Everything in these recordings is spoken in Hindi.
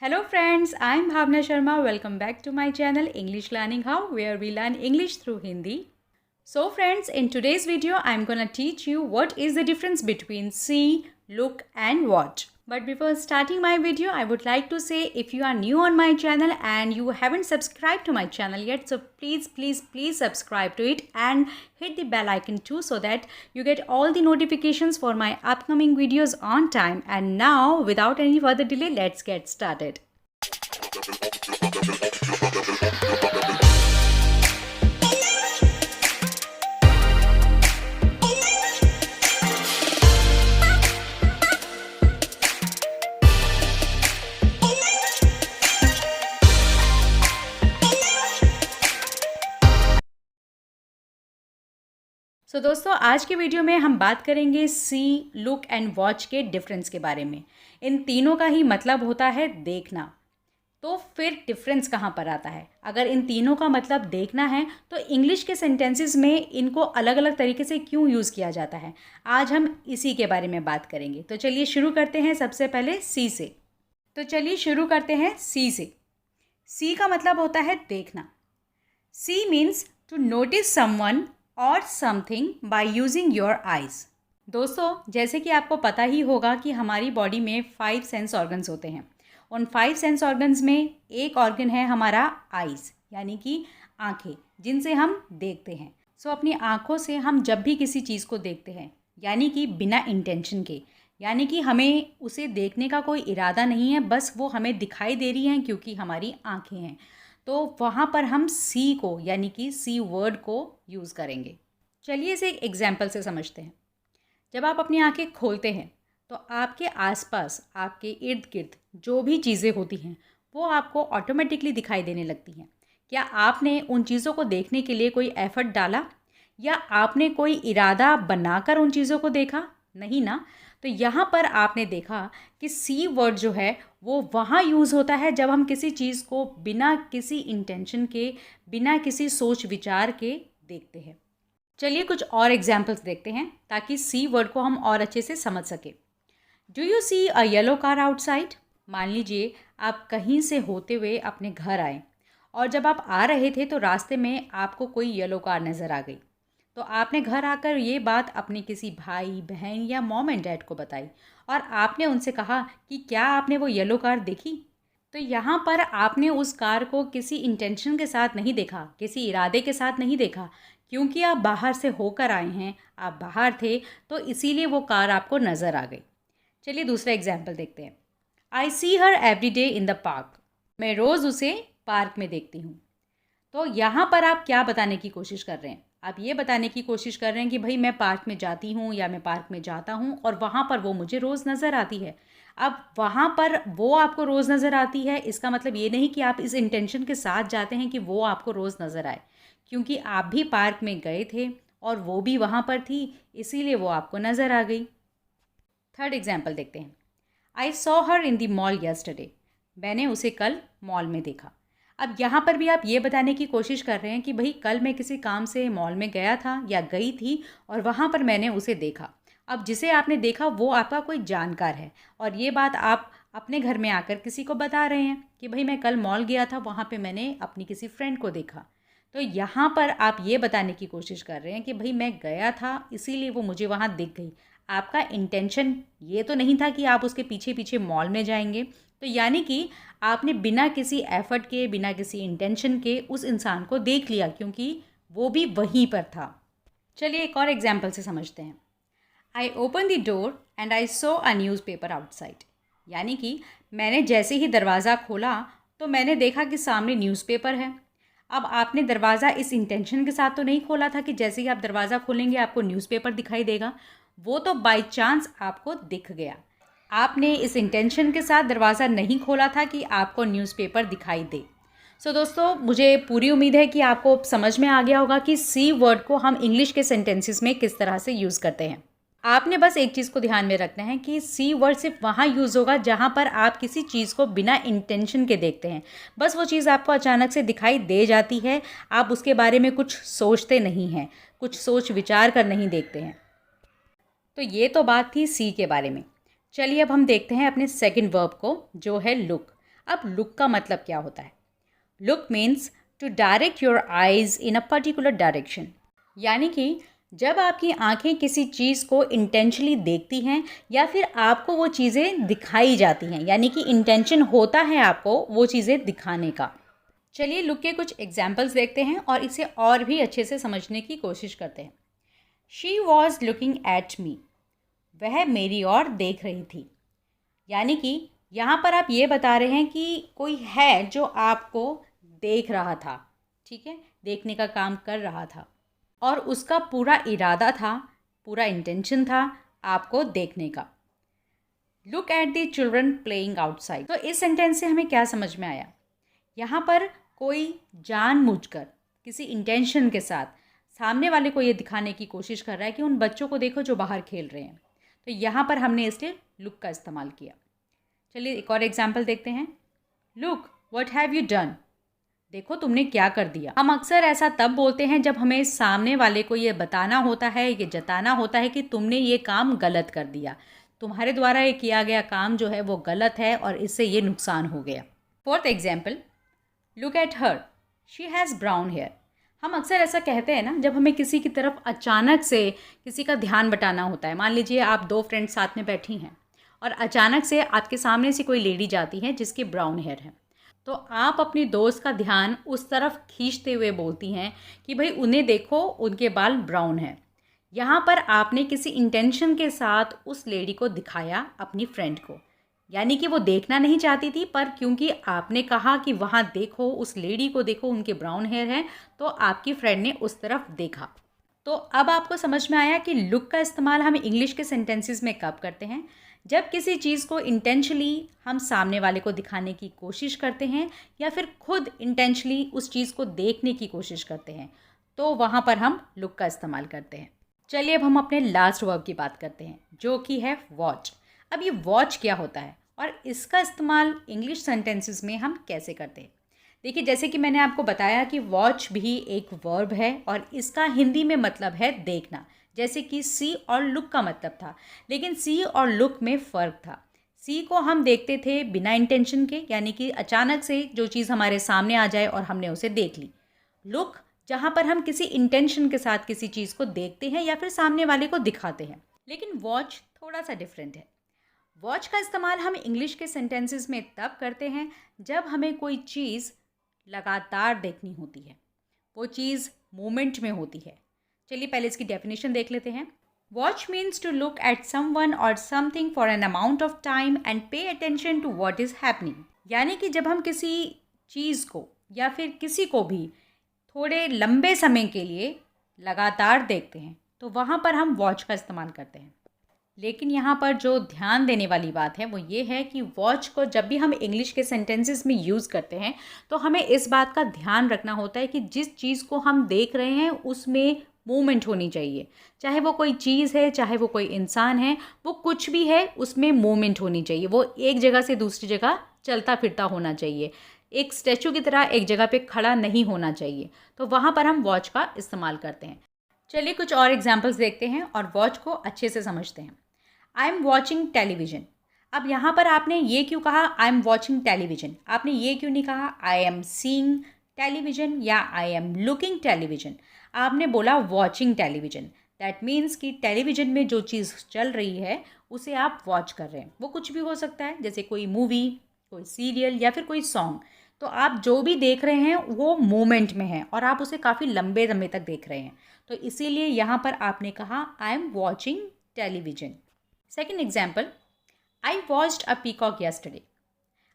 Hello friends, I am Bhavna Sharma. Welcome back to my channel English Learning How, where we learn English through Hindi. So friends, in today's video I am gonna teach you what is the difference between see, look and watch. But before starting my video, I would like to say if you are new on my channel and you haven't subscribed to my channel yet, so please subscribe to it and hit the bell icon too so that you get all the notifications for my upcoming videos on time. And now without any further delay, let's get started. सो दोस्तों, आज के वीडियो में हम बात करेंगे सी, लुक एंड वॉच के डिफरेंस के बारे में। इन तीनों का ही मतलब होता है देखना। तो फिर डिफरेंस कहाँ पर आता है? अगर इन तीनों का मतलब देखना है तो इंग्लिश के सेंटेंसेस में इनको अलग अलग तरीके से क्यों यूज़ किया जाता है, आज हम इसी के बारे में बात करेंगे। तो चलिए शुरू करते हैं सबसे पहले सी से। तो चलिए शुरू करते हैं सी से। सी का मतलब होता है देखना। See means to notice someone or something by using your eyes. दोस्तों, जैसे कि आपको पता ही होगा कि हमारी बॉडी में 5 सेंस ऑर्गन्स होते हैं। उन 5 सेंस ऑर्गन्स में एक ऑर्गन है हमारा आइज़, यानी कि आँखें, जिनसे हम देखते हैं। सो अपनी आँखों से हम जब भी किसी चीज़ को देखते हैं, यानी कि बिना इंटेंशन के, यानी कि हमें उसे देखने का कोई इरादा नहीं है, बस वो हमें दिखाई दे रही हैं क्योंकि हमारी आँखें हैं, तो वहाँ पर हम सी को, यानी कि सी वर्ड को यूज़ करेंगे। चलिए इसे एक एग्जाम्पल से समझते हैं। जब आप अपनी आंखें खोलते हैं तो आपके आसपास, आपके इर्द गिर्द जो भी चीज़ें होती हैं वो आपको ऑटोमेटिकली दिखाई देने लगती हैं। क्या आपने उन चीज़ों को देखने के लिए कोई एफर्ट डाला, या आपने कोई इरादा बनाकर उन चीज़ों को देखा? नहीं ना। तो यहाँ पर आपने देखा कि सी वर्ड जो है वो वहाँ यूज़ होता है जब हम किसी चीज़ को बिना किसी इंटेंशन के, बिना किसी सोच विचार के देखते हैं। चलिए कुछ और एग्जाम्पल्स देखते हैं ताकि सी वर्ड को हम और अच्छे से समझ सकें। Do you see a yellow car outside? मान लीजिए आप कहीं से होते हुए अपने घर आए और जब आप आ रहे थे तो रास्ते में आपको कोई येलो कार नज़र आ गई। तो आपने घर आकर ये बात अपने किसी भाई बहन या मॉम एंड डैड को बताई और आपने उनसे कहा कि क्या आपने वो येलो कार देखी? तो यहाँ पर आपने उस कार को किसी इंटेंशन के साथ नहीं देखा, किसी इरादे के साथ नहीं देखा, क्योंकि आप बाहर से होकर आए हैं, आप बाहर थे, तो इसीलिए वो कार आपको नज़र आ गई। चलिए दूसरा एग्जाम्पल देखते हैं। I see her every day in the park. मैं रोज़ उसे पार्क में देखती हूँ। तो यहाँ पर आप क्या बताने की कोशिश कर रहे हैं? आप ये बताने की कोशिश कर रहे हैं कि भाई मैं पार्क में जाती हूँ या मैं पार्क में जाता हूँ और वहाँ पर वो मुझे रोज़ नज़र आती है। अब वहाँ पर वो आपको रोज़ नज़र आती है, इसका मतलब ये नहीं कि आप इस इंटेंशन के साथ जाते हैं कि वो आपको रोज़ नज़र आए, क्योंकि आप भी पार्क में गए थे और वो भी वहाँ पर थी, इसीलिए वो आपको नज़र आ गई। थर्ड एग्जाम्पल देखते हैं। I saw her in the mall yesterday. मैंने उसे कल मॉल में देखा। अब यहाँ पर भी आप ये बताने की कोशिश कर रहे हैं कि भाई कल मैं किसी काम से मॉल में गया था या गई थी और वहाँ पर मैंने उसे देखा। अब जिसे आपने देखा वो आपका कोई जानकार है और ये बात आप अपने घर में आकर किसी को बता रहे हैं कि भाई मैं कल मॉल गया था, वहाँ पे मैंने अपनी किसी फ्रेंड को देखा। तो यहाँ पर आप ये बताने की कोशिश कर रहे हैं कि भाई मैं गया था इसीलिए वो मुझे वहाँ दिख गई। आपका इंटेंशन ये तो नहीं था कि आप उसके पीछे पीछे मॉल में जाएंगे। तो यानी कि आपने बिना किसी एफर्ट के, बिना किसी इंटेंशन के उस इंसान को देख लिया क्योंकि वो भी वहीं पर था। चलिए एक और एग्जाम्पल से समझते हैं। I open the door and I so a newspaper outside. यानी कि मैंने जैसे ही दरवाज़ा खोला तो मैंने देखा कि सामने न्यूज़पेपर है। अब आपने दरवाज़ा इस इंटेंशन के साथ तो नहीं खोला था कि जैसे ही आप दरवाज़ा खोलेंगे आपको न्यूज़पेपर दिखाई देगा, वो तो बाय चांस आपको दिख गया। आपने इस इंटेंशन के साथ दरवाज़ा नहीं खोला था कि आपको न्यूज़पेपर दिखाई दे। सो दोस्तों, मुझे पूरी उम्मीद है कि आपको समझ में आ गया होगा कि सी वर्ड को हम इंग्लिश के सेंटेंसेस में किस तरह से यूज़ करते हैं। आपने बस एक चीज़ को ध्यान में रखना है कि सी वर्ड सिर्फ वहाँ यूज़ होगा जहाँ पर आप किसी चीज़ को बिना इंटेंशन के देखते हैं। बस वो चीज़ आपको अचानक से दिखाई दे जाती है, आप उसके बारे में कुछ सोचते नहीं हैं, कुछ सोच विचार कर नहीं देखते हैं। तो ये तो बात थी सी के बारे में। चलिए अब हम देखते हैं अपने सेकंड वर्ब को, जो है लुक। अब लुक का मतलब क्या होता है? Look means to direct your eyes in a particular direction, यानी कि जब आपकी आंखें किसी चीज़ को इंटेंशनली देखती हैं या फिर आपको वो चीज़ें दिखाई जाती हैं, यानी कि इंटेंशन होता है आपको वो चीज़ें दिखाने का। चलिए लुक के कुछ एग्जाम्पल्स देखते हैं और इसे और भी अच्छे से समझने की कोशिश करते हैं। She was looking at me, वह मेरी ओर देख रही थी, यानी कि यहाँ पर आप ये बता रहे हैं कि कोई है जो आपको देख रहा था, ठीक है, देखने का काम कर रहा था और उसका पूरा इरादा था, पूरा इंटेंशन था आपको देखने का। Look at the children playing outside. तो इस सेंटेंस से हमें क्या समझ में आया? यहाँ पर कोई जानबूझकर किसी इंटेंशन के साथ सामने वाले को ये दिखाने की कोशिश कर रहा है कि उन बच्चों को देखो जो बाहर खेल रहे हैं, तो यहाँ पर हमने इसलिए लुक का इस्तेमाल किया। चलिए एक और एग्जाम्पल देखते हैं। Look what have you done, देखो तुमने क्या कर दिया। हम अक्सर ऐसा तब बोलते हैं जब हमें सामने वाले को ये बताना होता है, ये जताना होता है कि तुमने ये काम गलत कर दिया, तुम्हारे द्वारा ये किया गया काम जो है वो गलत है और इससे ये नुकसान हो गया। Fourth example, look at her, she has brown hair. हम अक्सर ऐसा कहते हैं ना जब हमें किसी की तरफ अचानक से किसी का ध्यान बटाना होता है। मान लीजिए आप दो फ्रेंड्स साथ में बैठी हैं और अचानक से आपके सामने से कोई लेडी जाती है जिसकी ब्राउन हेयर है, तो आप अपनी दोस्त का ध्यान उस तरफ खींचते हुए बोलती हैं कि भाई उन्हें देखो, उनके बाल ब्राउन हैं। यहाँ पर आपने किसी इंटेंशन के साथ उस लेडी को दिखाया अपनी फ्रेंड को, यानी कि वो देखना नहीं चाहती थी, पर क्योंकि आपने कहा कि वहाँ देखो, उस लेडी को देखो, उनके ब्राउन हेयर हैं, तो आपकी फ्रेंड ने उस तरफ देखा। तो अब आपको समझ में आया कि लुक का इस्तेमाल हम इंग्लिश के सेंटेंसेस में कब करते हैं? जब किसी चीज़ को इंटेंशनली हम सामने वाले को दिखाने की कोशिश करते हैं या फिर खुद इंटेंशनली उस चीज़ को देखने की कोशिश करते हैं, तो वहाँ पर हम लुक का इस्तेमाल करते हैं। चलिए अब हम अपने लास्ट वर्ब की बात करते हैं, जो कि है वॉच। अब ये वॉच क्या होता है और इसका इस्तेमाल इंग्लिश सेंटेंसेस में हम कैसे करते हैं? देखिए, जैसे कि मैंने आपको बताया कि वॉच भी एक वर्ब है और इसका हिंदी में मतलब है देखना, जैसे कि सी और लुक का मतलब था, लेकिन सी और लुक में फ़र्क था। सी को हम देखते थे बिना इंटेंशन के, यानी कि अचानक से जो चीज़ हमारे सामने आ जाए और हमने उसे देख ली। लुक जहाँ पर हम किसी इंटेंशन के साथ किसी चीज़ को देखते हैं या फिर सामने वाले को दिखाते हैं। लेकिन वॉच थोड़ा सा डिफरेंट है। वॉच का इस्तेमाल हम इंग्लिश के सेंटेंसेस में तब करते हैं जब हमें कोई चीज़ लगातार देखनी होती है, वो चीज़ मूवमेंट में होती है। चलिए पहले इसकी डेफिनेशन देख लेते हैं। Watch means to look at someone or something for an amount of time and pay attention to what is happening, यानी कि जब हम किसी चीज़ को या फिर किसी को भी थोड़े लंबे समय के लिए लगातार देखते हैं, तो वहाँ पर हम वॉच का इस्तेमाल करते हैं। लेकिन यहाँ पर जो ध्यान देने वाली बात है वो ये है कि वॉच को जब भी हम इंग्लिश के सेंटेंसेस में यूज़ करते हैं तो हमें इस बात का ध्यान रखना होता है कि जिस चीज़ को हम देख रहे हैं उसमें मूवमेंट होनी चाहिए। चाहे वो कोई चीज़ है, चाहे वो कोई इंसान है, वो कुछ भी है, उसमें मूवमेंट होनी चाहिए। वो एक जगह से दूसरी जगह चलता फिरता होना चाहिए, एक स्टैचू की तरह एक जगह पे खड़ा नहीं होना चाहिए। तो वहाँ पर हम वॉच का इस्तेमाल करते हैं। चलिए कुछ और एग्जाम्पल्स देखते हैं और वॉच को अच्छे से समझते हैं। आई एम वॉचिंग टेलीविज़न। अब यहाँ पर आपने ये क्यों कहा आई एम वॉचिंग टेलीविज़न? आपने ये क्यों नहीं कहा आई एम सीइंग टेलीविज़न या आई एम लुकिंग टेलीविज़न? आपने बोला वॉचिंग टेलीविज़न। दैट मीन्स कि टेलीविज़न में जो चीज़ चल रही है उसे आप वॉच कर रहे हैं। वो कुछ भी हो सकता है, जैसे कोई मूवी, कोई सीरियल या फिर कोई सॉन्ग। तो आप जो भी देख रहे हैं वो मोमेंट में है और आप उसे काफ़ी लंबे समय तक देख रहे हैं, तो इसीलिए यहाँ पर आपने कहा आई am watching television. Second example, I watched a peacock yesterday.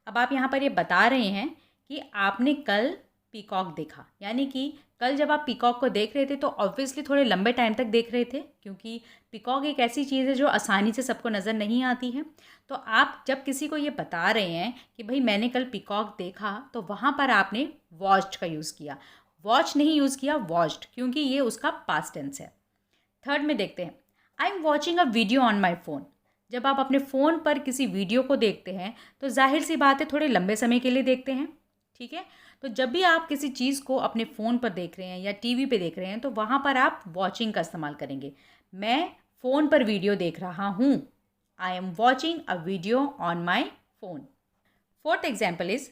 अब आप यहाँ पर ये बता रहे हैं कि आपने कल पीकॉक देखा, यानी कि कल जब आप पीकॉक को देख रहे थे तो ऑब्वियसली थोड़े लंबे टाइम तक देख रहे थे, क्योंकि पीकॉक एक ऐसी चीज़ है जो आसानी से सबको नज़र नहीं आती है। तो आप जब किसी को ये बता रहे हैं कि भाई मैंने कल पीकॉक देखा, तो वहाँ पर आपने वॉच्ड का यूज़ किया, वॉच नहीं यूज़ किया वॉच्ड, क्योंकि ये उसका पास्ट टेंस है। थर्ड में देखते हैं, आई am watching a video on my phone. जब आप अपने फ़ोन पर किसी वीडियो को देखते हैं तो जाहिर सी बात है थोड़े लंबे समय के लिए देखते हैं, ठीक है। तो जब भी आप किसी चीज़ को अपने फ़ोन पर देख रहे हैं या टीवी पे देख रहे हैं तो वहाँ पर आप वॉचिंग का इस्तेमाल करेंगे। मैं फ़ोन पर वीडियो देख रहा हूँ, I am watching a video on my phone. Fourth example is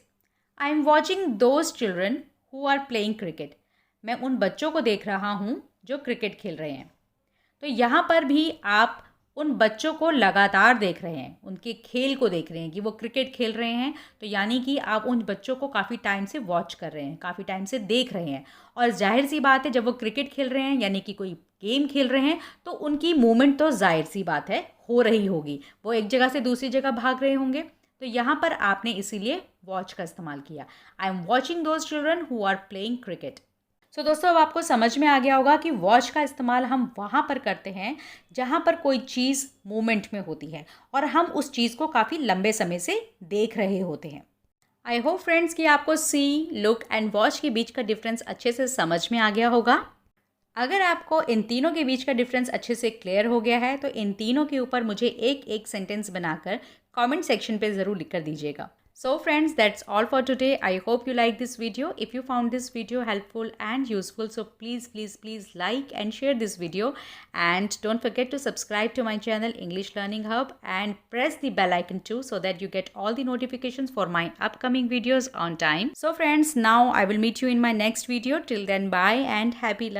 I am watching those children who are playing cricket. मैं उन बच्चों को देख रहा हूँ जो क्रिकेट खेल रहे हैं। तो यहाँ पर भी आप उन बच्चों को लगातार देख रहे हैं, उनके खेल को देख रहे हैं कि वो क्रिकेट खेल रहे हैं। तो यानी कि आप उन बच्चों को काफ़ी टाइम से वॉच कर रहे हैं, काफ़ी टाइम से देख रहे हैं। और जाहिर सी बात है, जब वो क्रिकेट खेल रहे हैं यानी कि कोई गेम खेल रहे हैं, तो उनकी मूवमेंट तो जाहिर सी बात है हो रही होगी, वो एक जगह से दूसरी जगह भाग रहे होंगे। तो यहाँ पर आपने इसीलिए वॉच का इस्तेमाल किया। I am watching those children who are playing cricket. So दोस्तों, अब आपको समझ में आ गया होगा कि वॉच का इस्तेमाल हम वहाँ पर करते हैं जहाँ पर कोई चीज़ मूवमेंट में होती है और हम उस चीज़ को काफ़ी लंबे समय से देख रहे होते हैं। आई होप फ्रेंड्स कि आपको सी, लुक एंड वॉच के बीच का डिफरेंस अच्छे से समझ में आ गया होगा। अगर आपको इन तीनों के बीच का डिफरेंस अच्छे से क्लियर हो गया है तो इन तीनों के ऊपर मुझे एक एक सेंटेंस बनाकर कमेंट सेक्शन पे ज़रूर लिख कर दीजिएगा। So friends, that's all for today. I hope you like this video. If you found this video helpful and useful, so please like and share this video. And don't forget to subscribe to my channel English Learning Hub and press the bell icon too so that you get all the notifications for my upcoming videos on time. So friends, now I will meet you in my next video. Till then, bye and happy learning.